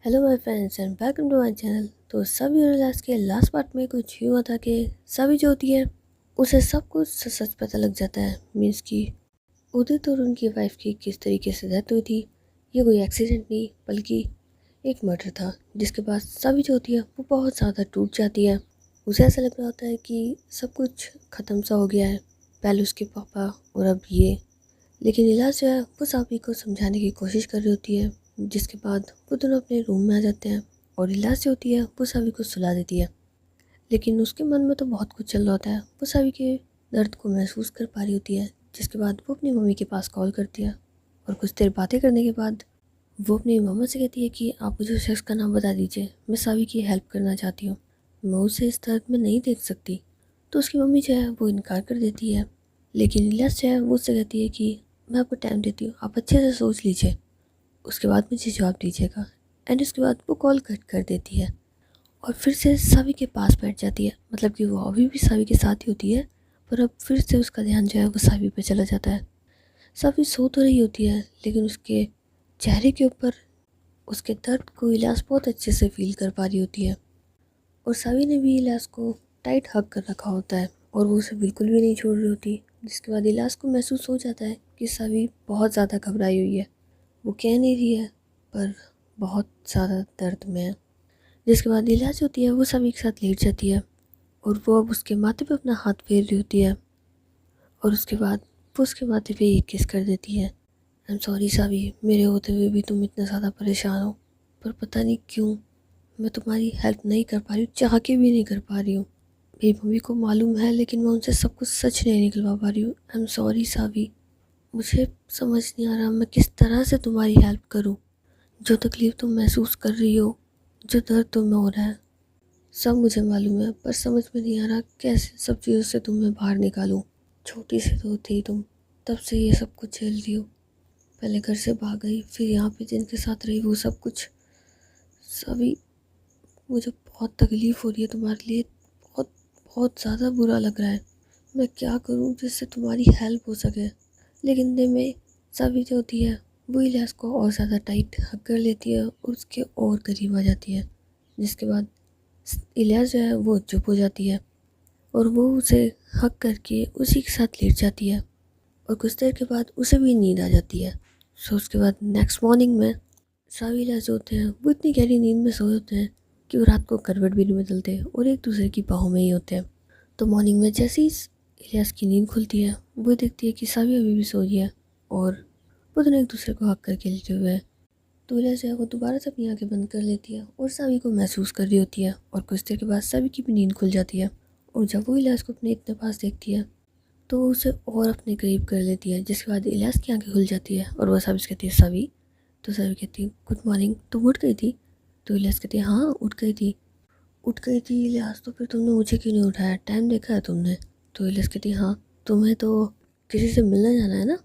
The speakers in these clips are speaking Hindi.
Hello my friends and welcome to my channel. तो सभी और लास्ट के लास्ट पार्ट में कुछ यूँ था कि सभी जो होती है उसे सब कुछ सच सच पता लग जाता है। मीन्स कि उदित और उनकी वाइफ की किस तरीके से डेथ हुई थी। ये कोई एक्सीडेंट नहीं बल्कि एक मर्डर था, जिसके बाद सभी जो होती है वो बहुत ज़्यादा टूट जाती है। उसे ऐसा लग रहा होता है कि सब कुछ ख़त्म सा हो गया है, पहले उसके पापा और अब ये। लेकिन इलाज जो है वो सभी को समझाने की कोशिश कर रही होती है, जिसके बाद वो दोनों अपने रूम में आ जाते हैं और इलाज जो होती है वो सभी को सुला देती है। लेकिन उसके मन में तो बहुत कुछ चल रहा होता है, वो सभी के दर्द को महसूस कर पा रही होती है। जिसके बाद वो अपनी मम्मी के पास कॉल करती है और कुछ देर बातें करने के बाद वो अपनी मम्मा से कहती है कि आप मुझे उस शख्स का नाम बता दीजिए, मैं सभी की हेल्प करना चाहती हूँ, मैं उसे इस दर्द में नहीं देख सकती। तो उसकी मम्मी जो है वो इनकार कर देती है। लेकिन इलियास जो है वो उससे कहती है कि मैं आपको टाइम देती हूँ, आप अच्छे से सोच लीजिए, उसके बाद मुझे जवाब दीजिएगा। एंड उसके बाद वो कॉल कट कर देती है और फिर से सभी के पास बैठ जाती है। मतलब कि वो अभी भी सभी के साथ ही होती है, पर अब फिर से उसका ध्यान जो है वो सभी पे चला जाता है। सभी सो तो रही होती है लेकिन उसके चेहरे के ऊपर उसके दर्द को इलियास बहुत अच्छे से फील कर पा रही होती है। और सभी ने भी इलियास को टाइट हग कर रखा होता है और वो उसे बिल्कुल भी नहीं छोड़ रही होती। जिसके बाद इलियास को महसूस हो जाता है कि सभी बहुत ज़्यादा घबराई हुई है, वो कह नहीं रही है पर बहुत ज़्यादा दर्द में है। जिसके बाद इलियास होती है वो सभी के साथ लेट जाती है और वो अब उसके माथे पे अपना हाथ फेर रही होती है और उसके बाद वो उसके माथे पे एक किस कर देती है। आई एम सॉरी सावी, मेरे होते हुए भी तुम इतना ज़्यादा परेशान हो, पर पता नहीं क्यों मैं तुम्हारी हेल्प नहीं कर पा रही हूँ, चाह के भी नहीं कर पा रही हूँ। मेरी मम्मी को मालूम है लेकिन मैं उनसे सब कुछ सच नहीं निकलवा पा रही हूँ। आई एम सॉरी सावी, मुझे समझ नहीं आ रहा मैं किस तरह से तुम्हारी हेल्प करूँ। जो तकलीफ़ तुम महसूस कर रही हो, जो दर्द तुम्हें हो रहा है, सब मुझे मालूम है, पर समझ में नहीं आ रहा कैसे सब चीज़ों से तुम्हें बाहर निकालूं। छोटी सी तो थी तुम, तब से ये सब कुछ झेल रही हो। पहले घर से भाग गई, फिर यहाँ पे जिनके साथ रही वो सब कुछ सभी। मुझे बहुत तकलीफ़ हो रही है तुम्हारे लिए, बहुत बहुत ज़्यादा बुरा लग रहा है। मैं क्या करूँ जिससे तुम्हारी हेल्प हो सके। लेकिन दिन में सभी जो होती है वो इलियास को और ज़्यादा टाइट हग कर लेती है और उसके और करीब आ जाती है। जिसके बाद इलियास जो है वो चुप हो जाती है और वो उसे हग करके उसी के साथ लेट जाती है और कुछ देर के बाद उसे भी नींद आ जाती है। सो उसके बाद नेक्स्ट मॉर्निंग में सभी इलियास जो होते हैं वो इतनी गहरी नींद में सोए होते हैं कि वो रात को करवट भी नहीं बदलते और एक दूसरे की बाहों में ही होते हैं। तो मॉर्निंग में जैसे ही इलियास की नींद खुलती है वो देखती है कि सभी अभी भी सो रही है और वो दोनों एक दूसरे को हक करके लेटे हुए हैं। तो इलियास जो है वो दोबारा से अपनी आंखें बंद कर लेती है और सभी को महसूस कर रही होती है और कुछ देर के बाद सभी की भी नींद खुल जाती है। और जब वो इलियास को अपने इतने पास देखती है तो वो उसे और अपने करीब कर लेती है। जिसके बाद इलियास की आंखें खुल जाती है और वह सभी से कहती है सभी। तो सभी कहती है गुड मॉर्निंग, तुम उठ गई थी? तो इलियास कहती है हाँ उठ गई थी। उठ गई थी इलियास, तो फिर तुमने मुझे क्यों नहीं उठाया, टाइम देखा है तुमने? तो इलियास कहती है हाँ, तुम्हें तो किसी से मिलने जाना है ना?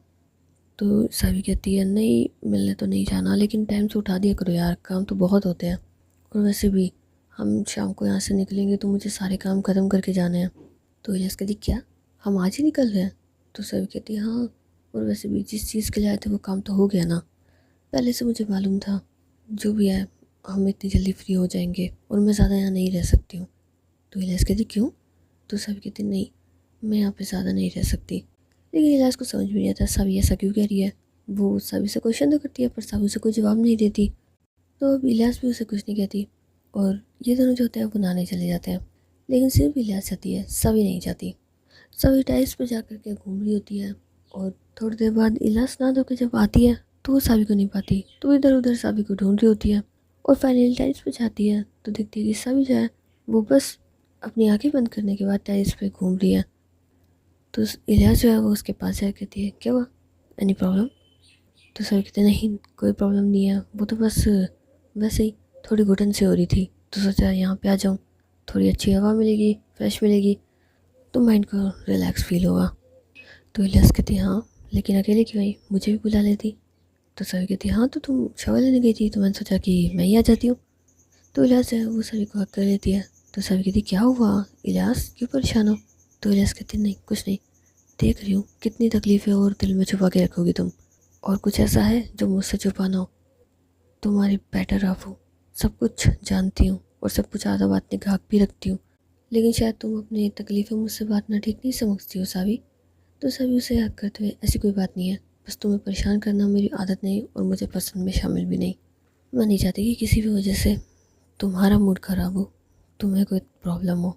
तो सावी कहती है नहीं, मिलने तो नहीं जाना, लेकिन टाइम से उठा दिया करो यार, काम तो बहुत होते हैं। और वैसे भी हम शाम को यहाँ से निकलेंगे तो मुझे सारे काम ख़त्म करके जाने हैं। तो इलियास कहती क्या, हम आज ही निकल रहे हैं? तो सावी कहती है हाँ, और वैसे भी जिस चीज़ के लिए आए थे वो काम तो हो गया ना, पहले से मुझे मालूम था। जो भी है हम इतनी जल्दी फ्री हो जाएंगे और मैं ज़्यादा यहाँ नहीं रह सकती हूँ। तो इलियास कहती क्यों? तो सभी कहती नहीं, मैं यहाँ पे ज़्यादा नहीं रह सकती। लेकिन इलियास को समझ में नहीं आता सभी ऐसा क्यों कह रही है। वो सभी से क्वेश्चन तो करती है पर सभी उसे कोई जवाब नहीं देती। तो अब इलियास भी उसे कुछ नहीं कहती और ये दोनों जो होते हैं वो नहाने चले जाते हैं। लेकिन सिर्फ इलियास जाती है, सभी नहीं जाती। सभी टाइल्स पर जा कर के घूम रही होती है और थोड़ी देर बाद इलियास नहा धो के जब आती है तो वो सभी को नहीं पाती, तो इधर उधर सभी को ढूंढ रही होती है। और फाइनली टाइल्स पे जाती है तो देखती है कि सभी जो है वो बस अपनी आंखें बंद करने के बाद टाइल्स पे घूम रही है। तो इलियास जो है वो उसके पास जाकर कहती है क्या हुआ, एनी प्रॉब्लम? तो सर कहते नहीं कोई प्रॉब्लम नहीं है, वो तो बस वैसे ही थोड़ी घुटन से हो रही थी, तो सोचा यहाँ पे आ जाऊँ, थोड़ी अच्छी हवा मिलेगी, फ्रेश मिलेगी, तो माइंड को रिलैक्स फील होगा। तो इलियास कहती हाँ, लेकिन अकेले क्यों आई, मुझे भी बुला लेती। तो सर कहती हाँ, तो तुम शवर लेने गई थी तो मैंने सोचा कि मैं ही आ जाती हूँ। तो इलियास जो है वो सभी को हक कर लेती है। तो सभी कहती क्या हुआ इलियास, क्यों परेशान हो? तो इलियास कहती नहीं कुछ नहीं, देख रही हूँ कितनी तकलीफ़ें और दिल में छुपा के रखोगी तुम, और कुछ ऐसा है जो मुझसे छुपाना हो? तुम्हारी बेटर हाफ हो, सब कुछ जानती हूँ और सब कुछ आधा बात निकाह भी रखती हूँ, लेकिन शायद तुम अपनी तकलीफ़ें मुझसे बांटना ठीक नहीं समझती हो सावी। तो सभी उसे याद करते हुए, ऐसी कोई बात नहीं है, बस तुम्हें परेशान करना मेरी आदत नहीं और मुझे पसंद में शामिल भी नहीं। मैं नहीं चाहती कि किसी भी वजह से तुम्हारा मूड ख़राब हो, तुम्हें कोई प्रॉब्लम हो।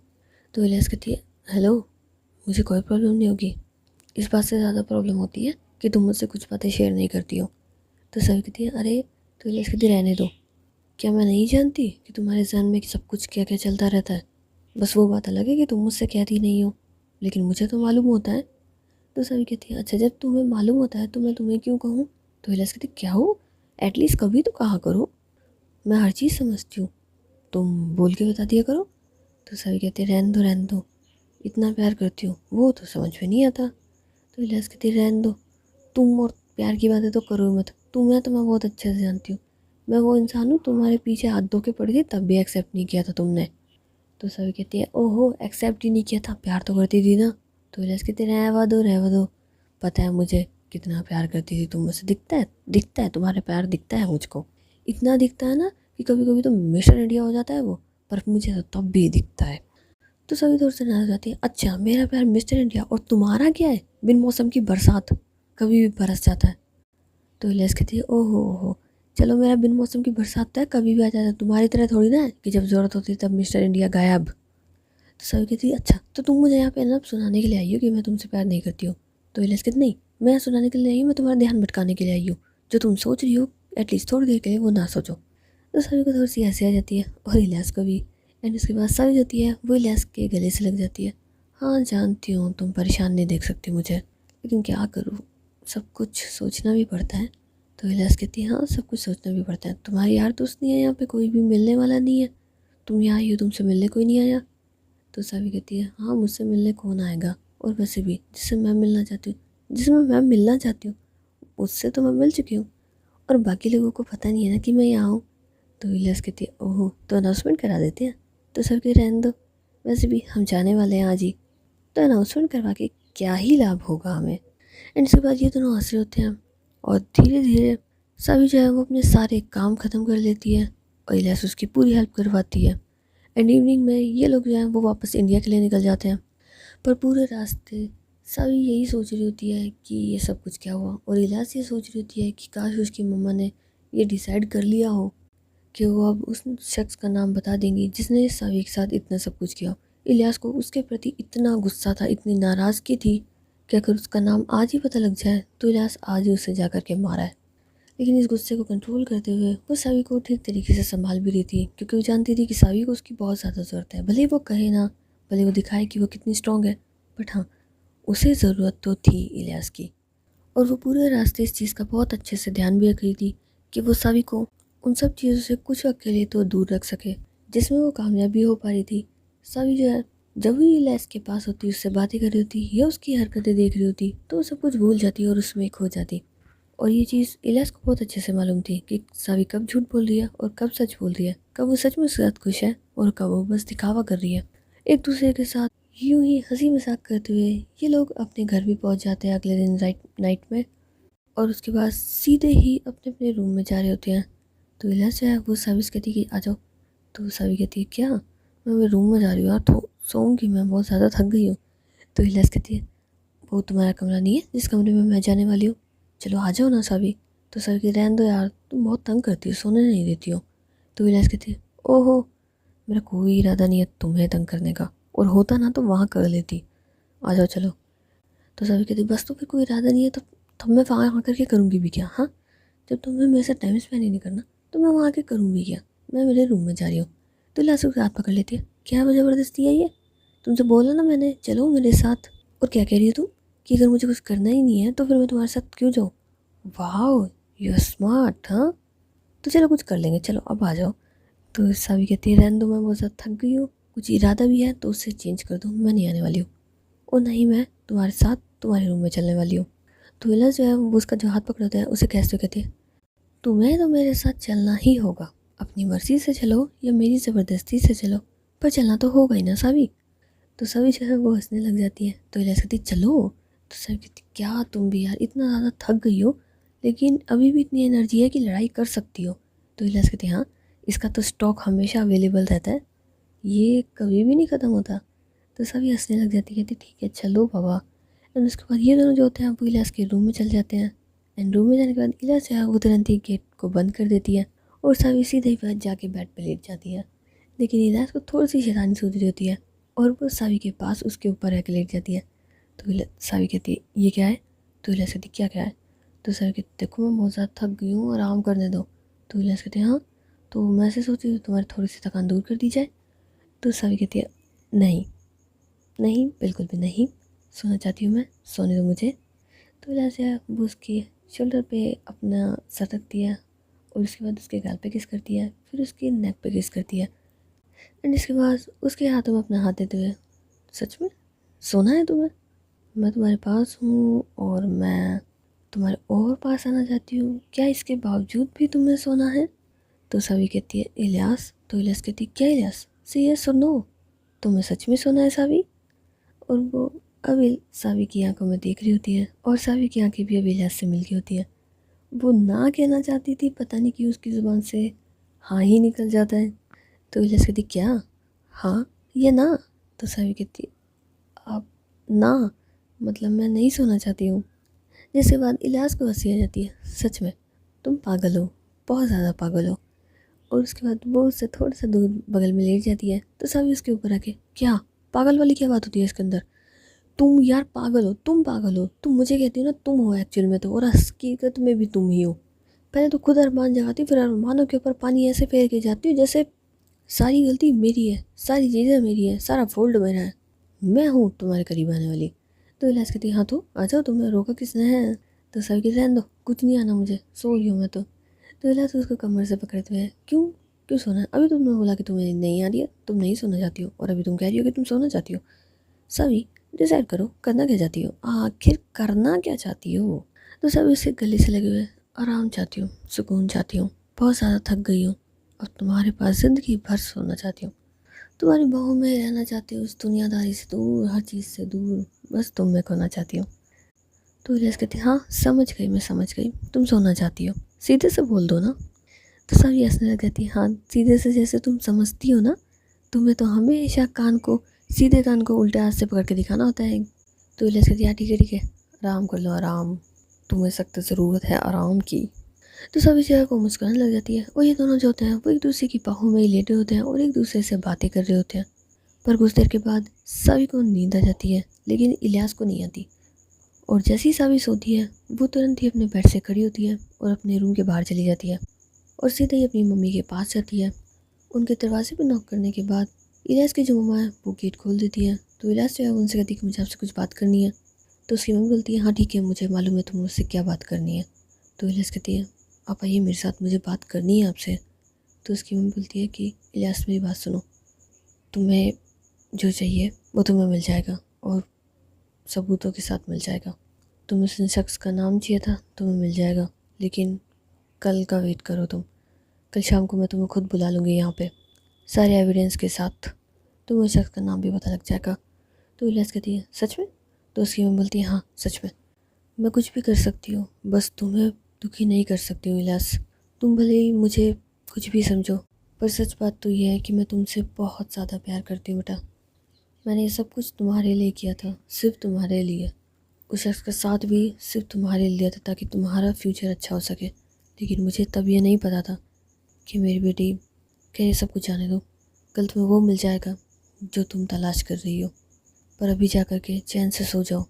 तो इलियास कहती है, हेलो, मुझे कोई प्रॉब्लम नहीं होगी। इस बात से ज़्यादा प्रॉब्लम होती है कि तुम मुझसे कुछ बातें शेयर नहीं करती हो। तो सभी कहती है, अरे। तो इलियास कहती, रहने दो। क्या मैं नहीं जानती कि तुम्हारे जहन में सब कुछ क्या क्या चलता रहता है? बस वो बात अलग है कि तुम मुझसे कहती नहीं हो, लेकिन मुझे तो मालूम होता है। तो सभी कहती है, अच्छा, जब तुम्हें मालूम होता है तो मैं तुम्हें क्यों कहूँ? तो इलियास कहती, क्या हो, एटलीस्ट कभी तो कहा करो, मैं हर चीज़ समझती हूँ, तुम बोल के बता दिया करो। तो सभी कहते, रहने दो, इतना प्यार करती हूँ वो तो समझ में नहीं आता। तो इलियास कहती, रहने दो, तुम और प्यार की बातें तो करो मत, तुम्हें तो मैं बहुत अच्छे से जानती हूँ। मैं वो इंसान हूँ तुम्हारे पीछे हाथ धो के पड़ी थी तब भी एक्सेप्ट नहीं किया था तुमने। तो सभी कहती है, ओहो, एक्सेप्ट ही नहीं किया था, प्यार तो करती थी ना। तो इलियास कहते, रहवा दो, पता है मुझे कितना प्यार करती थी तुम मुझसे, दिखता है तुम्हारे प्यार दिखता है मुझको, इतना दिखता है ना कि कभी कभी तो मिस्टर इंडिया हो जाता है वो, पर मुझे तो तब भी दिखता है। तो सभी दूर से नाराज जाती है, अच्छा, मेरा प्यार मिस्टर इंडिया और तुम्हारा क्या है बिन मौसम की बरसात, कभी भी बरस जाता है। तो इलियास कहती है, ओहो, चलो, मेरा बिन मौसम की बरसात तो है, कभी भी आ जाता है, तुम्हारी तरह थोड़ी ना है कि जब ज़रूरत होती है तब मिस्टर इंडिया गायब। तो सभी कहती है, अच्छा, तो तुम मुझे यहाँ पे ना सुनाने के लिए आई हो कि मैं तुमसे प्यार नहीं करती हूँ? तो इलियास कहती, नहीं, मैं सुनाने के लिए आई हूँ, मैं तुम्हारा ध्यान भटकाने के लिए आई हूँ, जो तुम सोच रही हो एटलीस्ट थोड़ी देर के लिए वो ना सोचो। तो सभी को थोड़ी सी हंसी आ जाती है और इलियास को भी। एंड उसके बाद सभी होती है वो इलियास के गले से लग जाती है। हाँ, जानती हूँ तुम परेशान नहीं देख सकती मुझे, लेकिन क्या करूँ, सब कुछ सोचना भी पड़ता है। तो इलियास कहती है, हाँ, सब कुछ सोचना भी पड़ता है, तुम्हारी यार दोस्त नहीं है यहाँ पे, कोई भी मिलने वाला नहीं है, तुम यहाँ आई हो, तुमसे मिलने कोई नहीं आया? तो सभी कहती है, हाँ, मुझसे मिलने कौन आएगा, और वैसे भी जिससे मैं मिलना चाहती हूँ उससे तो मैं मिल चुकी हूँ, और बाकी लोगों को पता नहीं है ना कि मैं यहाँ हूँ। तो इलियास कहती है, ओहो, तो अनाउंसमेंट करा देते हैं। तो सर कहते, रहने दो, वैसे भी हम जाने वाले हैं आज ही, तो अनाउंसमेंट करवा के क्या ही लाभ होगा हमें। एंड इसके बाद ये दोनों हंस रहे होते हैं और धीरे धीरे सभी जो है वो अपने सारे काम ख़त्म कर लेती है और इलियास उसकी पूरी हेल्प करवाती है। एंड इवनिंग में ये लोग जो हैं वो वापस इंडिया के लिए निकल जाते हैं, पर पूरे रास्ते सभी यही सोच रही होती है कि ये सब कुछ क्या हुआ, और इलियास ये सोच रही होती है कि काश उसकी मम्मा ने ये डिसाइड कर लिया हो कि वो अब उस शख्स का नाम बता देंगी जिसने सभी के साथ इतना सब कुछ किया। इलियास को उसके प्रति इतना गुस्सा था, इतनी नाराज़गी थी कि अगर उसका नाम आज ही पता लग जाए तो इलियास आज ही उसे जा कर के मारा है। लेकिन इस गुस्से को कंट्रोल करते हुए वो सावी को ठीक तरीके से संभाल भी रही थी, क्योंकि वो जानती थी कि सावी को उसकी बहुत ज़्यादा ज़रूरत है। भले वो कहे ना, भले वो दिखाए कि वो कितनी स्ट्रांग है, बट हाँ, उसे ज़रूरत तो थी इलियास की। और वो पूरे रास्ते इस चीज़ का बहुत अच्छे से ध्यान भी रख रही थी कि वो सावी को उन सब चीज़ों से कुछ वक्त के लिए तो दूर रख सके जिसमें वो कामयाब भी हो पा रही थी। सावी जो है, जब भी इलियास के पास होती, उससे बातें कर रही होती या उसकी हरकतें देख रही होती, तो वो सब कुछ भूल जाती और उसमें खो जाती। और ये चीज़ इलियास को बहुत अच्छे से मालूम थी कि सावी कब झूठ बोल रही है और कब सच बोल रही है, कब वो सच में उसके साथ खुश है और कब वो बस दिखावा कर रही है। एक दूसरे के साथ यूं ही हंसी मजाक करते हुए ये लोग अपने घर भी पहुंच जाते हैं अगले दिन नाइट में, और उसके बाद सीधे ही अपने अपने रूम में जा रहे होते हैं। तो इलियास जो है वो सावी से कहती है कि आ जाओ। तो सावी कहती है, क्या? मैं मेरे रूम में जा रही हूँ यार, तो सोऊंगी, मैं बहुत ज़्यादा थक गई हूँ। तो इलियास कहती है, वो तुम्हारा कमरा नहीं है जिस कमरे में मैं जाने वाली हूँ, चलो आ जाओ ना सावी। तो सर की, रहने दो यार, तुम बहुत तंग करती हो, सोने नहीं देती हो। तो विलास कहती है, ओहो, मेरा कोई इरादा नहीं है तुम्हें तंग करने का, और होता ना तो वहाँ कर लेती, आ जाओ चलो। तो सभी कहती, बस तो फिर कोई इरादा नहीं है तो मैं वहाँ आकर के करूँगी भी क्या? हाँ, जब तुम्हें मेरे साथ टाइम स्पेंड ही नहीं करना तो मैं वहाँ आके करूँगी क्या? मैं मेरे रूम में जा रही हूँ। तो लासू के हाथ पकड़ लेती है, क्या ज़बरदस्ती है ये? तुमसे बोला ना मैंने, चलो मेरे साथ। और क्या कह रही हो तुम कि अगर मुझे कुछ करना ही नहीं है तो फिर मैं तुम्हारे साथ क्यों जाऊँ? वाह, यू आर स्मार्ट। हाँ, तो चलो कुछ कर लेंगे, चलो अब आ जाओ। तो सावी कहती है, रहने दो, मैं बहुत ज़्यादा थक गई हूँ, कुछ इरादा भी है तो उससे चेंज कर दो, मैं नहीं आने वाली हूँ, और नहीं मैं तुम्हारे साथ तुम्हारे रूम में चलने वाली हूँ। तो विला जो है वो उसका जो हाथ पकड़ता है उसे कहते हुए कहती है, तुम्हें तो मेरे साथ चलना ही होगा, अपनी मर्जी से चलो या मेरी ज़बरदस्ती से चलो, पर चलना तो होगा ही ना सावी। तो सभी जो है वो हंसने लग जाती है। तो इलियास कहती, चलो। तो सभी कहती, क्या तुम भी यार इतना ज़्यादा थक गई हो, लेकिन अभी भी इतनी एनर्जी है कि लड़ाई कर सकती हो। तो इलियास कहती, हाँ, इसका तो स्टॉक हमेशा अवेलेबल रहता है, ये कभी भी नहीं ख़त्म होता। तो सभी हंसने लग जाती, कहती ठीक है चलो बाबा। एंड उसके बाद ये दोनों जो होते हैं वो इलियास के रूम में चले जाते हैं। एंड रूम में जाने के बाद इलियास जो है वो तुरंत ही गेट को बंद कर देती है और सभी सीधे ही बात जाके बेड पे लेट जाती है। लेकिन इलियास को थोड़ी सी शैतानी सूझ रही होती है और वो सावी के पास उसके ऊपर आके लेट जाती है। तो सावी कहती है ये क्या है? तो इलियास कहती क्या क्या है? तो सावी कहती देखो मैं बहुत ज़्यादा थक गई हूँ, आराम करने दो। तो इलियास कहते हैं हाँ, तो मैं ऐसे सोची हूँ तुम्हारी थोड़ी सी थकान दूर कर दी जाए। तो सावी कहती है नहीं नहीं, बिल्कुल भी नहीं, सोना चाहती हूँ मैं, सोने दो मुझे। तो जैसे वो उसके शोल्डर पे अपना सर रखती है और उसके बाद उसके गाल पे किस करती है, फिर उसके नेक पे किस करती है। एंड इसके बाद उसके हाथों में अपना हाथ देते हुए सच में सोना है तुम्हें? मैं तुम्हारे पास हूँ और मैं तुम्हारे और पास आना चाहती हूँ, क्या इसके बावजूद भी तुम्हें सोना है? तो सावी कहती है इलियास। तो इलियास कहती क्या इलियास, से यस और नो, तुम्हें सच में सोना है सावी? और वो अभी सावी की आंखों में देख रही होती है और सावी की आंखें भी अभी इलियास से मिल गई होती है। वो ना कहना चाहती थी, पता नहीं क्यों उसकी ज़ुबान से हाँ ही निकल जाता है। तो इलियास कहती क्या हाँ या ना? तो सावी कहती आप ना, मतलब मैं नहीं सोना चाहती हूँ। जिसके बाद इलियास को हंसी आ जाती है, सच में तुम पागल हो, बहुत ज़्यादा पागल हो। और उसके बाद वो उससे थोड़ा सा दूर बगल में लेट जाती है। तो सावी उसके ऊपर आके क्या पागल वाली क्या बात होती है इसके अंदर? तुम यार पागल हो, तुम पागल हो, तुम मुझे कहती हो ना तुम हो एक्चुअल में तो, और हकीकत में भी तुम ही हो। पहले तो खुद अरमान जगाती, फिर अरमानों के ऊपर पानी ऐसे फेर के जाती हो जैसे सारी गलती मेरी है, सारी चीज़ें मेरी है, सारा फॉल्ट मेरा है, मैं हूँ तुम्हारे करीब आने वाली। तो इलाज कहती हाँ तो आ जाओ, तुम्हें रोका किसने है? तो सभी कहते रहने दो, कुछ नहीं आना मुझे, सो रही हूँ मैं तो इलाज उसको कमर से पकड़ते हुए क्यों क्यों सोना है? अभी तुमने बोला कि तुम्हें नहीं आ रही है, तुम नहीं सोना चाहती हो, और अभी तुम कह रही हो कि तुम सोना चाहती हो। सभी डिसाइड करो करना क्या चाहती हो, आखिर करना क्या चाहती हो? तो सभी उसके गले से लगे हुए आराम चाहती हूँ, सुकून चाहती हूँ, बहुत ज़्यादा थक गई हूँ और तुम्हारे पास ज़िंदगी भर सोना चाहती हूँ, तुम्हारी बाहों में रहना चाहती हूँ, उस दुनियादारी से दूर, हर चीज़ से दूर, बस तुम में खोना चाहती हूँ। तो इलियास कहती हाँ समझ गई, मैं समझ गई, तुम सोना चाहती हो, सीधे से बोल दो ना। तो सभी हंसने लग जाती हाँ सीधे से जैसे तुम समझती हो ना, तुम्हें तो हमेशा कान को, सीधे कान को उल्टे हाथ से पकड़ के दिखाना होता है। तो इलियास कहती हाँ ठीक है आराम कर लो आराम, तुम्हें सख्त ज़रूरत है आराम की। तो सभी जगह को मुस्कुराने लग जाती है और ये दोनों जो होते हैं वो एक दूसरे की बाहों में ही लेटे होते हैं और एक दूसरे से बातें कर रहे होते हैं। पर कुछ देर के बाद सभी को नींद आ जाती है लेकिन इलियास को नहीं आती। और जैसे ही सावी सोती है वो तुरंत ही अपने बेड से खड़ी होती है और अपने रूम के बाहर चली जाती है और सीधे ही अपनी मम्मी के पास जाती है। उनके दरवाजे पर नॉक करने के बाद इलियास की जो मम्मा है वो गेट खोल देती है। तो इलियास जो है उनसे कहती है कि मुझे आपसे कुछ बात करनी है। तो उसकी मम्मी बोलती है हाँ ठीक है मुझे मालूम है तुम मुझसे क्या बात करनी है। तो इलियास कहती है आप आइए मेरे साथ, मुझे बात करनी है आपसे। तो उसकी मम्मी बोलती है कि इलियास मेरी बात सुनो, तुम्हें जो चाहिए वो तुम्हें मिल जाएगा और सबूतों के साथ मिल जाएगा। तुम्हें उस शख्स का नाम चाहिए था, तुम्हें मिल जाएगा, लेकिन कल का वेट करो तुम, कल शाम को मैं तुम्हें खुद बुला लूँगी यहाँ पे सारे एविडेंस के साथ, तुम्हें उस शख्स का नाम भी पता लग जाएगा। तो इलियास कहती है सच में? तो उसकी मम्मी बोलती है हाँ सच में, मैं कुछ भी कर सकती हूँ, बस तुम्हें दुखी नहीं कर सकती हूँ इलियास। तुम भले ही मुझे कुछ भी समझो, पर सच बात तो यह है कि मैं तुमसे बहुत ज़्यादा प्यार करती हूँ बेटा। मैंने ये सब कुछ तुम्हारे लिए किया था, सिर्फ तुम्हारे लिए। उस शख्स का साथ भी सिर्फ तुम्हारे लिए था ताकि तुम्हारा फ्यूचर अच्छा हो सके। लेकिन मुझे तब ये नहीं पता था कि मेरी बेटी, क्या ये सब कुछ जाने दो, कल तुम्हें वो मिल जाएगा जो तुम तलाश कर रही हो, पर अभी जा कर के चैन से सो जाओ।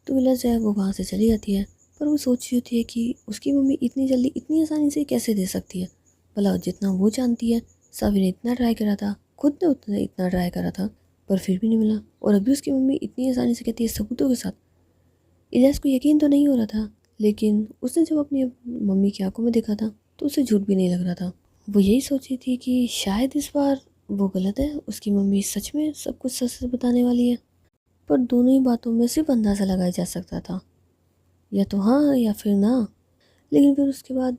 तो विलस जो है वो वहाँ से चली जाती है, पर वो सोच रही होती है कि उसकी मम्मी इतनी जल्दी इतनी आसानी से कैसे दे सकती है। भला जितना वो जानती है, सावी ने इतना ट्राई करा था, खुद ने उतना इतना ट्राई करा था, पर फिर भी नहीं मिला, और अभी उसकी मम्मी इतनी आसानी से कहती है सबूतों के साथ। इलियास को यकीन तो नहीं हो रहा था, लेकिन उसने जब अपनी मम्मी की आंखों में देखा था तो उसे झूठ भी नहीं लग रहा था। वो यही सोच रही थी कि शायद इस बार वो गलत है, उसकी मम्मी सच में सब कुछ सच सच बताने वाली है। पर दोनों ही बातों में सिर्फ अंदाज़ा लगाया जा सकता था, या तो हाँ या फिर ना। लेकिन फिर उसके बाद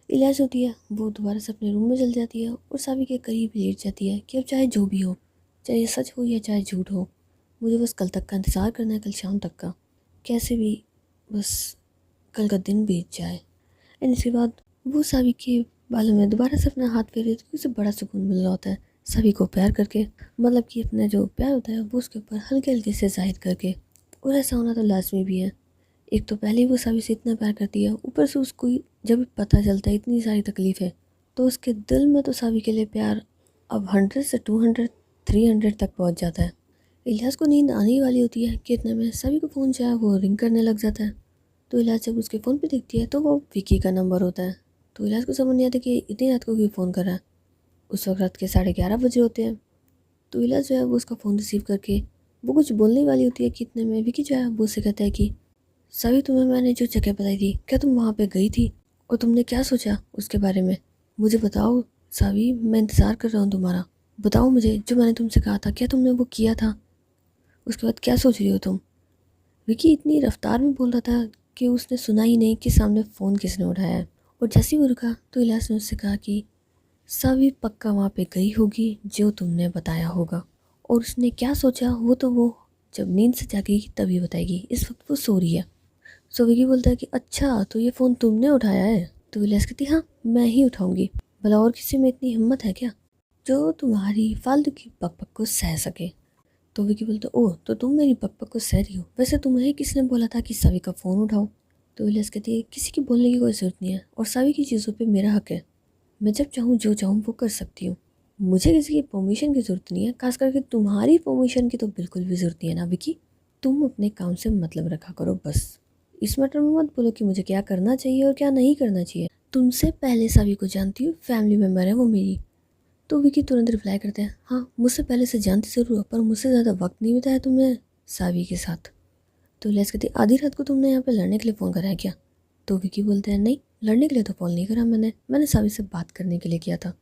इलियास होती है वो दोबारा से अपने रूम में चल जाती है और सावी के करीब लेट जाती है कि अब चाहे जो भी हो, चाहे ये सच हो या चाहे झूठ हो, मुझे बस कल तक का इंतज़ार करना है, कल शाम तक का, कैसे भी बस कल का दिन बीत जाए। एंड इसके बाद वो सावी के बालों में दोबारा से अपना हाथ फेरे तो उसे बड़ा सुकून मिल रहा होता है सभी को प्यार करके, मतलब कि अपना जो प्यार होता है वो उसके ऊपर हल्के हल्के से जाहिर करके। और ऐसा होना तो लाजमी भी है। एक तो पहले ही वो सभी से इतना प्यार करती है, ऊपर से उसको जब पता चलता है इतनी सारी तकलीफ है तो उसके दिल में तो सभी के लिए प्यार अब 100 से 200 300 तक पहुंच जाता है। इलियास को नींद आने वाली होती है कि इतने में सभी को फ़ोन जो है वो रिंग करने लग जाता है। तो इलियास जब उसके फ़ोन पे देखती है तो वो विकी का नंबर होता है। तो इलियास को समझ नहीं आता कि इतनी रात को क्यों फ़ोन कर रहा है। उस वक्त रात के 11:30 बजे होते हैं। तो इलियास जो है वो उसका फ़ोन रिसीव करके वो कुछ बोलने वाली होती है कि इतने में विकी जो है वो उससे कहता है कि सभी तुम्हें मैंने जो जगह बताई थी क्या तुम वहाँ पे गई थी और तुमने क्या सोचा उसके बारे में, मुझे बताओ। सावी मैं इंतज़ार कर रहा हूँ तुम्हारा, बताओ मुझे जो मैंने तुमसे कहा था क्या तुमने वो किया था, उसके बाद क्या सोच रही हो तुम। विकी इतनी रफ्तार में बोल रहा था कि उसने सुना ही नहीं कि सामने फ़ोन किसने उठाया है। और जैसे ही वो रुका तो इलियास ने उससे कहा कि सावी पक्का वहाँ पे गई होगी जो तुमने बताया होगा, और उसने क्या सोचा वो जब नींद से जागेगी तभी बताएगी, इस वक्त वो सो रही है। सो विकी बोलता है कि अच्छा तो ये फ़ोन तुमने उठाया है। तो इलियास कहती हाँ मैं ही उठाऊंगी, भला और किसी में इतनी हिम्मत है क्या जो तुम्हारी फालतू की पक को सह सके। तो विकी बोलता ओह तो तुम मेरी पक को सह रही हो, वैसे तुम्हें किसने बोला था कि सभी का फ़ोन उठाओ। तो इलियास कहती है किसी की बोलने की कोई ज़रूरत नहीं है और सभी की चीज़ों पे मेरा हक है, मैं जब चाहूँ जो चाहूँ वो कर सकती हूँ, मुझे किसी की परमिशन की ज़रूरत नहीं है, खास करके तुम्हारी परमिशन की तो बिल्कुल भी ज़रूरत नहीं है ना विकी। तुम अपने काम से मतलब रखा करो बस, इस मैटर में मत बोलो कि मुझे क्या करना चाहिए और क्या नहीं करना चाहिए, तुमसे पहले सभी को जानती हूँ, फैमिली मेम्बर है वो मेरी। तो विकी तुरंत रिप्लाई करते हैं हाँ मुझसे पहले से जानती ज़रूर हो पर मुझसे ज़्यादा वक्त नहीं बिताया तुमने सावी के साथ। तो लेस कहती आधी रात को तुमने यहाँ पे लड़ने के लिए फ़ोन करा है क्या। तो विकी बोलते हैं नहीं लड़ने के लिए तो फ़ोन नहीं करा मैंने सावी से बात करने के लिए किया था,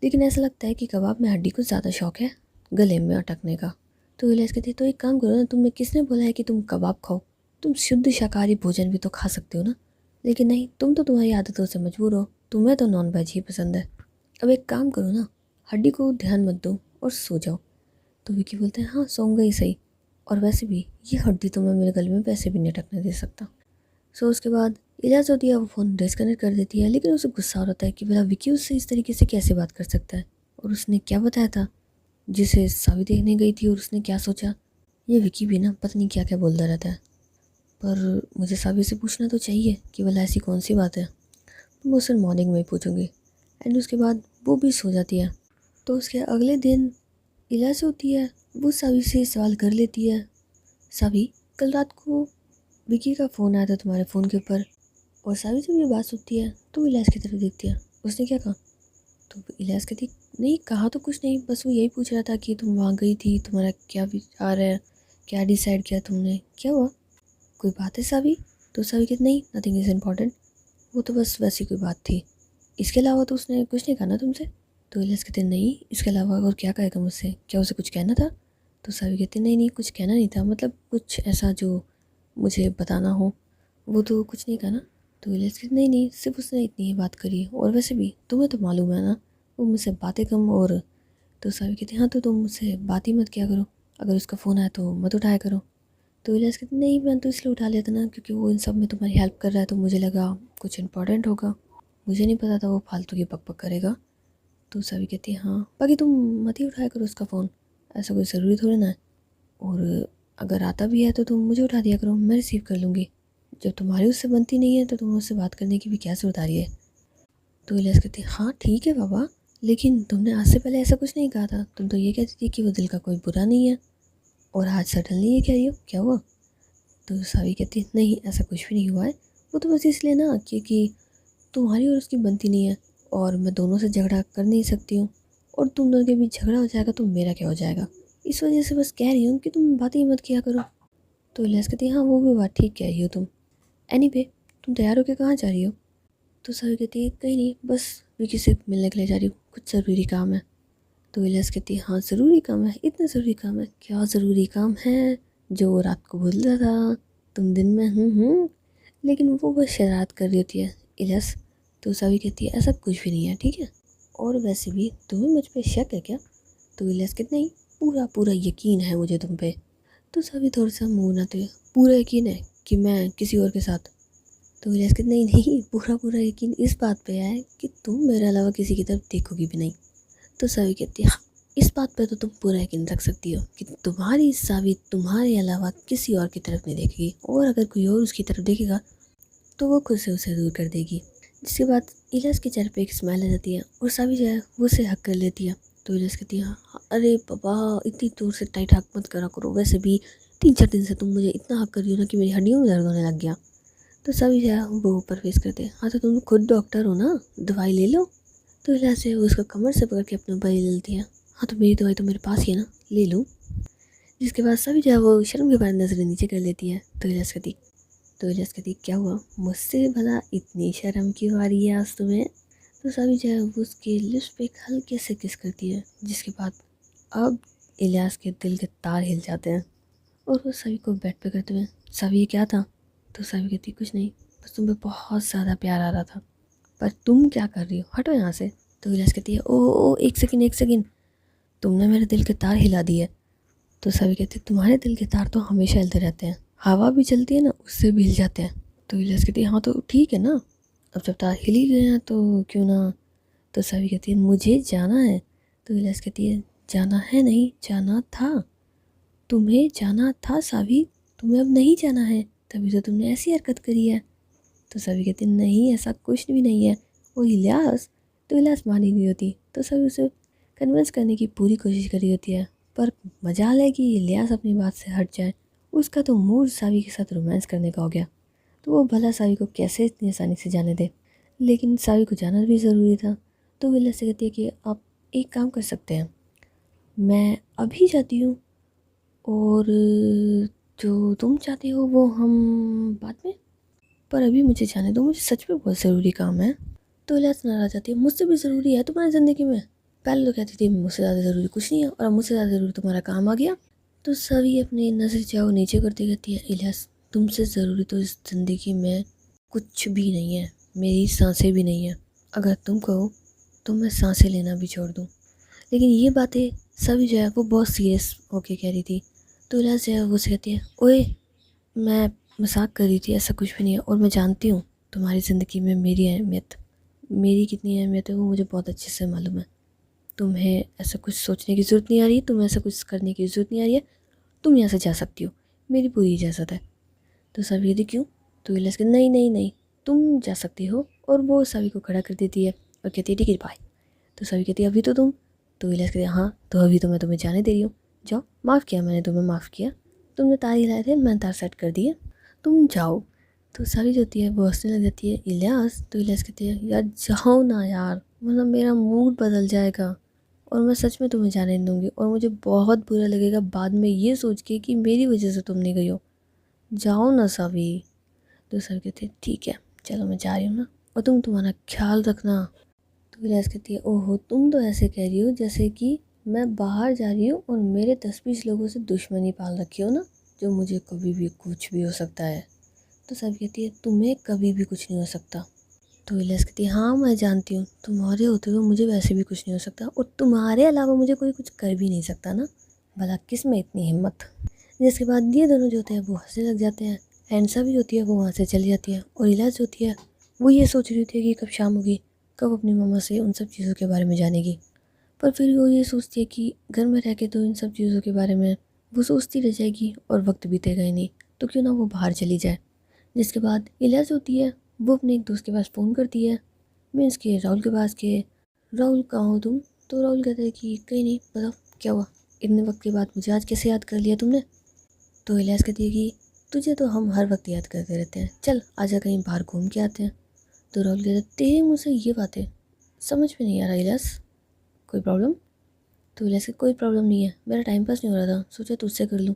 लेकिन ऐसा लगता है कि कबाब में हड्डी को ज़्यादा शौक है गले में अटकने का। तो इलियास कहती तो एक काम करो ना, तुमने किसने बोला है कि तुम कबाब खाओ, तुम शुद्ध शाकाहारी भोजन भी तो खा सकते हो ना, लेकिन नहीं तुम तो तुम्हारी आदतों से मजबूर हो, तुम्हें तो नॉन वेज ही पसंद है। अब एक काम करो ना, हड्डी को ध्यान मत दो और सो जाओ। तो विकी बोलते हैं हाँ सोऊंगा ही सही, और वैसे भी ये हड्डी तो मैं मेरे गले में वैसे भी नहीं अटकने दे सकता। सो उसके बाद इलियास होती है वो फ़ोन डिस्कनेक्ट कर देती है, लेकिन उसे गुस्सा हो रहा है कि भला विकी उससे इस तरीके से कैसे बात कर सकता है, और उसने क्या बताया था जिसे सावी देखने गई थी और उसने क्या सोचा। ये विकी भी ना पता नहीं क्या क्या बोलता रहता है, पर मुझे सावी से पूछना तो चाहिए कि भला ऐसी कौन सी बात है, तो मैं उससे मॉर्निंग में ही पूछूंगी। एंड उसके बाद वो भी सो जाती है। तो उसके अगले दिन इलियास होती है वो सावी से सवाल कर लेती है सावी कल रात को विकी का फ़ोन आया था तुम्हारे फ़ोन के ऊपर। और सावी जब ये बात सुनती है तो वो इलियास की तरफ देखती है, उसने क्या कहा। तो इलियास कहती नहीं कहा तो कुछ नहीं, बस वो यही पूछ रहा था कि तुम वहाँ गई थी, तुम्हारा क्या विचार है, क्या डिसाइड किया तुमने, क्या हुआ, कोई बात है सावी। तो सावी कहती नहीं नथिंग इज़ इम्पॉर्टेंट, वो तो बस वैसी कोई बात थी, इसके अलावा तो उसने कुछ नहीं कहा ना तुमसे। तो इलियास कहते नहीं इसके अलावा और क्या कहेगा मुझसे, क्या उसे कुछ कहना था। तो सावी कहते नहीं नहीं कुछ कहना नहीं था, मतलब कुछ ऐसा जो मुझे बताना हो, वो तो कुछ नहीं कहा ना। तो इलियास कहते नहीं नहीं सिर्फ उसने इतनी ही बात करी है, और वैसे भी तुम्हें तो मालूम है ना वो मुझसे बातें कम। और तो सावी कहते हाँ तो तुम मुझसे बात ही मत किया करो, अगर उसका फ़ोन आया तो मत उठाया करो। तो इलियास कहते नहीं मैं तो इसलिए उठा लिया था ना क्योंकि वो इन सब में तुम्हारी हेल्प कर रहा है, तो मुझे लगा कुछ इंपॉर्टेंट होगा, मुझे नहीं पता था वो फालतू की बक करेगा। तो सावी कहती है हाँ बाकी तुम मत ही उठाया करो उसका फ़ोन, ऐसा कोई ज़रूरी थोड़ी ना है, और अगर आता भी है तो तुम मुझे उठा दिया करो, मैं रिसीव कर लूँगी, जब तुम्हारी उससे बनती नहीं है तो तुम्हें उससे बात करने की भी क्या ज़रूरत आ रही है। तो इलियास कहती है हाँ ठीक है बाबा, लेकिन तुमने आज से पहले ऐसा कुछ नहीं कहा था, तुम तो ये कहती थी कि वो दिल का कोई बुरा नहीं है, और आज सडनली ये कह रही हो, क्या हुआ। तो सावी कहती है नहीं ऐसा कुछ भी नहीं हुआ है, वो तो बस इसलिए ना क्योंकि तुम्हारी और उसकी बनती नहीं है, और मैं दोनों से झगड़ा कर नहीं सकती हूँ, और तुम दोनों के बीच झगड़ा हो जाएगा तो मेरा क्या हो जाएगा, इस वजह से बस कह रही हूँ कि तुम बातें ही मत किया करो। तो इलियास कहती है हाँ वो भी बात ठीक कह रही हो तुम, एनीवे तुम तैयार होकर कहाँ जा रही हो। तो सावी कहती है कहीं नहीं बस विकी से मिलने के लिए जा रही हूँ, कुछ ज़रूरी काम है। तो इलियास कहती है हाँ ज़रूरी काम है, इतना ज़रूरी काम है, क्या ज़रूरी काम है जो रात को भूलता था, तुम दिन में लेकिन वो बस शरारत कर रही होती है इलियास। तो सावी कहती है ऐसा कुछ भी नहीं है ठीक है, और वैसे भी तुम्हें मुझ पे शक है क्या। तो इलियास कहते नहीं पूरा पूरा यकीन है मुझे तुम पे। तो सावी थोड़ा सा मुँह बनाते हुए पूरा यकीन है कि मैं किसी और के साथ। तो इलियास कहते नहीं नहीं, पूरा पूरा यकीन इस बात पे है कि तुम मेरे अलावा किसी की तरफ देखोगी भी नहीं। तो सावी कहती है हाँ, इस बात पे तो तुम पूरा यकीन रख सकती हो कि तुम्हारी सावी तुम्हारे अलावा किसी और की तरफ नहीं देखेगी, और अगर कोई और उसकी तरफ देखेगा तो वो खुद से उसे दूर कर देगी। जिसके बाद इलियास के चेहरे पे एक स्माइल आ जाती है और सावी जो है वो उसे हक कर लेती है। तो इलियास कहती है हाँ, अरे बाबा इतनी दूर से टाइट हक मत करा करो, वैसे भी 3-4 दिन से तुम मुझे इतना हक कर रही हो ना कि मेरी हड्डियों में दर्द होने लग गया। तो सभी जो है वो ऊपर फेस करते हैं, हाँ तो तुम खुद डॉक्टर हो ना, दवाई ले लो। तो इलियास से उसका कमर से पकड़ के अपने भाई ले लेती है, हाँ तो मेरी दवाई तो मेरे पास ही है ना, ले लूँ। जिसके बाद सभी जो है वो शर्म के बाद नजरें नीचे कर लेती है। तो इलियास कहती क्या हुआ, मुझसे भला इतनी शर्म क्यों आ रही है आज तुम्हें। तो सभी जो है वो उसके लिप्स पे एक हल्के से किस करती है। जिसके बाद अब इलियास के दिल के तार हिल जाते हैं और वो सभी को बेड पे करते हुए, सभी ये क्या था। तो सभी कहती कुछ नहीं, बस तुम पे बहुत ज़्यादा प्यार आ रहा था, पर तुम क्या कर रही हो, हटो यहाँ से। तो इलियास कहती है ओ एक सेकंड, तुमने मेरे दिल के तार हिला दिए। तो सभी कहते तुम्हारे दिल के तार तो हमेशा हिलते रहते हैं, हवा भी चलती है ना उससे भी हिल जाते हैं। तो इलियास कहती है हाँ तो ठीक है ना, अब जब तार हिल ही गए हैं तो क्यों ना। तो सभी कहती है मुझे जाना है। तो इलियास कहती है जाना है नहीं, जाना था, तुम्हें जाना था सावी, तुम्हें अब नहीं जाना है, तभी तो तुमने ऐसी हरकत करी है। तो सभी कहते नहीं ऐसा कुछ भी नहीं है। वो इलियास, तो इलियास मान ही नहीं होती। तो सभी उसे कन्विंस करने की पूरी कोशिश करी होती है, पर मजाल है कि इलियास अपनी बात से हट जाए। उसका तो मूड सावी के साथ रोमांस करने का हो गया, तो वो भला सावी को कैसे इतनी आसानी से जाने दे। लेकिन सावी को जाना भी ज़रूरी था। तो वो इलियास से कहती है कि आप एक काम कर सकते हैं, मैं अभी जाती हूँ और जो तुम चाहते हो वो हम बाद में, पर अभी मुझे जाने दो, मुझे सच में बहुत ज़रूरी काम है। तो इलियास नाराज जाती है, मुझसे भी ज़रूरी है तुम्हारी ज़िंदगी में, पहले तो कहती थी मुझसे ज़्यादा ज़रूरी कुछ नहीं है, और अब मुझसे ज़्यादा ज़रूरी तुम्हारा काम आ गया। तो सभी अपनी नज़र चाहो नीचे करती कहती है इलियास तुमसे ज़रूरी तो इस ज़िंदगी में कुछ भी नहीं है, मेरी सांसें भी नहीं है, अगर तुम कहो तो मैं सांसें लेना भी छोड़ दूँ। लेकिन ये बातें सभी जो है वो बहुत सीरियस होके कह रही थी। तो इलियास जो है वो कहती है ओए मैं मजाक कर रही थी, ऐसा कुछ भी नहीं है, और मैं जानती हूँ तुम्हारी ज़िंदगी में मेरी कितनी अहमियत है वो मुझे बहुत अच्छे से मालूम है। तुम्हें ऐसा कुछ सोचने की ज़रूरत नहीं आ रही, तुम्हें ऐसा कुछ करने की ज़रूरत नहीं आ रही है, तुम यहाँ से जा सकती हो, मेरी पूरी इजाज़त है। तो सभी कहती क्यों। तो इलियास कहती नहीं नहीं नहीं, तुम जा सकती हो, और वो सभी को खड़ा कर देती है और कहती है ठीक है बाय। तो सभी कहती है अभी तो तुम। तो इलियास कहती है हाँ तो अभी तो मैं तुम्हें जाने दे रही हूँ, जाओ, माफ़ किया मैंने तुम्हें, माफ़ किया, तुमने तार हिलाए थे मैंने तार सेट कर दिए, तुम जाओ। तो सभी जो होती है वो हंसने लग जाती है इलियास। तो इलियास कहती है यार जाओ ना यार, मतलब मेरा मूड बदल जाएगा और मैं सच में तुम्हें जाने नहीं दूँगी, और मुझे बहुत बुरा लगेगा बाद में ये सोच के कि मेरी वजह से तुम नहीं गई हो, जाओ ना सभी। तो सभी कहते हैं ठीक है चलो मैं जा रही हूँ ना, और तुम तुम्हारा ख्याल रखना। तो इलियास कहती है ओहो तुम तो ऐसे कह रही हो जैसे कि मैं बाहर जा रही हूँ और मेरे 10-20 लोगों से दुश्मनी पाल रखी हो ना, जो मुझे कभी भी कुछ भी हो सकता है। तो सब कहती है तुम्हें कभी भी कुछ नहीं हो सकता। तो इलियास कहती है हाँ मैं जानती हूँ, तुम्हारे होते हुए मुझे वैसे भी कुछ नहीं हो सकता, और तुम्हारे अलावा मुझे कोई कुछ कर भी नहीं सकता ना, भला किस में इतनी हिम्मत। जिसके बाद ये दोनों जो होते हैं वो हंसने लग जाते हैं, एंड सभी होती है वो वहाँ से चली जाती है, और इलियास जो होती है वो ये सोच रही होती है कि कब शाम होगी, कब अपनी मम्मा से उन सब चीज़ों के बारे में जानेगी। पर फिर वो ये सोचती है कि घर में रह के तो इन सब चीज़ों के बारे में वो सोचती रह जाएगी और वक्त बीतेगा ही नहीं, तो क्यों ना वो बाहर चली जाए। जिसके बाद इलियास होती है वो अपने एक दोस्त के पास फ़ोन करती है, मीन्स के राहुल के पास के, राहुल कहाँ हो तुम। तो राहुल कहता है कि कहीं नहीं, बताओ क्या हुआ, इतने वक्त के बाद मुझे आज कैसे याद कर लिया तुमने। तो इलियास कहती है कि तुझे तो हम हर वक्त याद करते रहते हैं, चल आजा कहीं बाहर घूम के आते हैं। तो राहुल कहता है तेरे मुँह से ये बातें समझ में नहीं आ रहा इलियास, कोई प्रॉब्लम। तो इलियास कोई प्रॉब्लम नहीं है, मेरा टाइम पास नहीं हो रहा था, सोचा तुझसे कर लूँ।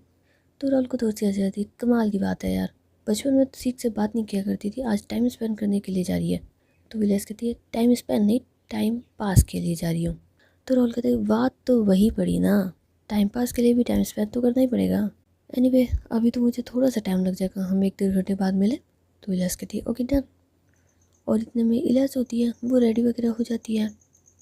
तो राहुल को तो हंसी आ जाती है, कमाल की बात है यार, बचपन में तो सीख से बात नहीं किया करती थी, आज टाइम स्पेंड करने के लिए जा रही है। तो विलेस कहती है टाइम स्पेंड नहीं, टाइम पास के लिए जा रही हूँ। तो राहुल कहते हैं बात तो वही पड़ी ना, टाइम पास के लिए भी टाइम स्पेंड तो करना ही पड़ेगा। एनीवे अभी तो मुझे थोड़ा सा टाइम लग जाएगा, हम 1-1.5 घंटे बाद मिले। तो विलेस कहती है ओके डन। और इतने में इलियास होती है वो रेडी वगैरह हो जाती है,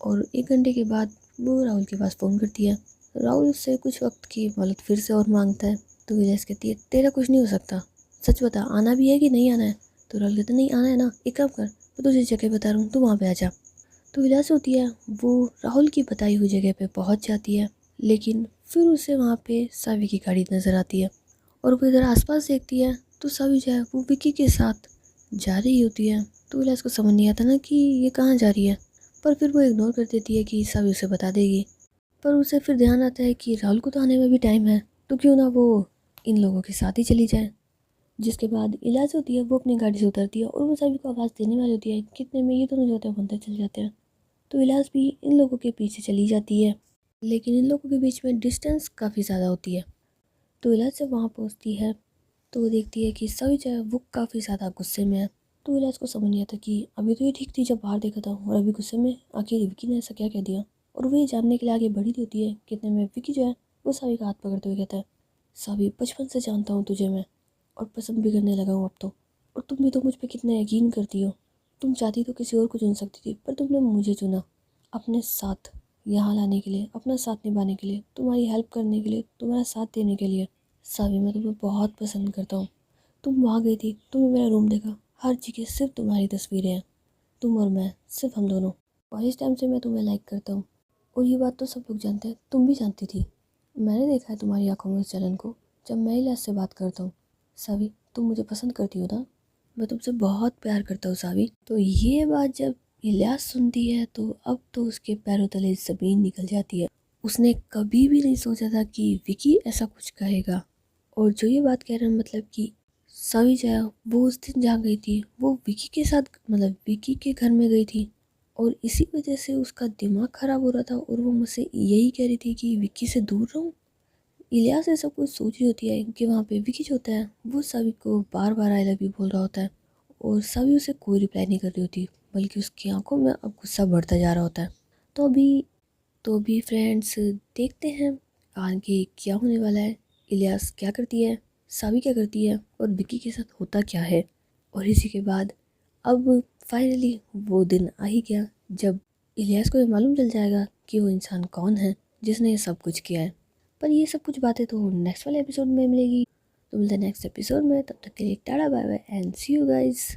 और 1 घंटे के बाद वो राहुल के पास फ़ोन करती है। राहुल उससे कुछ वक्त की मोहलत फिर से और मांगता है। तो इलियास कहती है तेरा कुछ नहीं हो सकता, सच बता आना भी है कि नहीं आना है। तो राहुल कहता नहीं आना है ना, एक काम कर, मैं तुझे जगह बता रहा हूँ, तू वहाँ पे आ जा। तो इलियास होती है वो राहुल की बताई हुई जगह पे पहुँच जाती है, लेकिन फिर उसे वहाँ पे सावी की गाड़ी नज़र आती है और वो इधर आसपास देखती है तो सावी जो है वो विकी के साथ जा रही होती है। तो इलियास को समझ नहीं आता ना कि ये कहाँ जा रही है, पर फिर वो इग्नोर कर देती है कि सावी उसे बता देगी। पर उसे फिर ध्यान आता है कि राहुल को तो आने में भी टाइम है, तो क्यों ना वो इन लोगों के साथ ही चली जाए। जिसके बाद इलाज होती है वो अपनी गाड़ी से उतरती है और वो सभी को आवाज़ देने वाली होती है, कितने में ये दोनों जो होते हैं वो अंदर चले जाते हैं। तो इलाज भी इन लोगों के पीछे चली जाती है, लेकिन इन लोगों के बीच में डिस्टेंस काफ़ी ज़्यादा होती है। तो इलाज जब वहाँ पहुँचती है तो वो देखती है कि सभी जो है वो काफ़ी ज़्यादा गुस्से में है। तो इलाज को समझ नहीं आता कि अभी तो ये ठीक थी जब बाहर देखा था, और अभी गुस्से में, आखिर विकी ने ऐसा क्या कह दिया। और वो ये जानने के लिए आगे बढ़ी होती है, कितने में विकी जो है वो सावी का हाथ पकड़ते हुए कहता है, सावी बचपन से जानता हूँ तुझे मैं, और पसंद भी करने लगा हूँ अब तो, और तुम भी तो मुझ पे कितना यकीन करती हो। तुम चाहती तो किसी और को चुन सकती थी, पर तुमने मुझे चुना अपने साथ यहाँ लाने के लिए, अपना साथ निभाने के लिए, तुम्हारी हेल्प करने के लिए, तुम्हारा साथ देने के लिए। सावी मैं तुम्हें बहुत पसंद करता हूँ। तुम वहाँ गई थी, तुमने मेरा रूम देखा, हर जगह सिर्फ तुम्हारी तस्वीरें हैं, तुम और मैं, सिर्फ हम दोनों। और इस टाइम से मैं तुम्हें लाइक करता हूँ, और ये बात तो सब लोग जानते हैं, तुम भी जानती थी। मैंने देखा है तुम्हारी आंखों में उस जलन को जब मैं इलियास से बात करता हूँ। सावी तुम मुझे पसंद करती हो ना, मैं तुमसे बहुत प्यार करता हूँ सावी। तो ये बात जब इलियास सुनती है तो अब तो उसके पैरों तले ज़मीन निकल जाती है। उसने कभी भी नहीं सोचा था कि विकी ऐसा कुछ कहेगा। और जो ये बात कह रहा है मतलब कि सावी जो है वो उस दिन जहाँ गई थी वो विकी के साथ, मतलब विकी के घर में गई थी, और इसी वजह से उसका दिमाग ख़राब हो रहा था और वो मुझसे यही कह रही थी कि विकी से दूर रहूं। इलियास ऐसा कुछ सोच रही होती है कि वहाँ पे विकी जो होता है वो सभी को बार बार आई लव यू बोल रहा होता है, और सभी उसे कोई रिप्लाई नहीं कर रही होती, बल्कि उसकी आंखों में अब गुस्सा बढ़ता जा रहा होता है। तो अभी फ्रेंड्स देखते हैं आगे क्या होने वाला है। इलियास क्या करती है, सावी क्या करती है, और विकी के साथ होता क्या है। और इसी के बाद अब फाइनली वो दिन आ ही गया जब इलियास को ये मालूम चल जाएगा कि वो इंसान कौन है जिसने ये सब कुछ किया है। पर ये सब कुछ बातें तो नेक्स्ट वाले एपिसोड में मिलेगी। तो मिलते हैं नेक्स्ट एपिसोड में, तब तक के लिए tata bye bye and see you guys.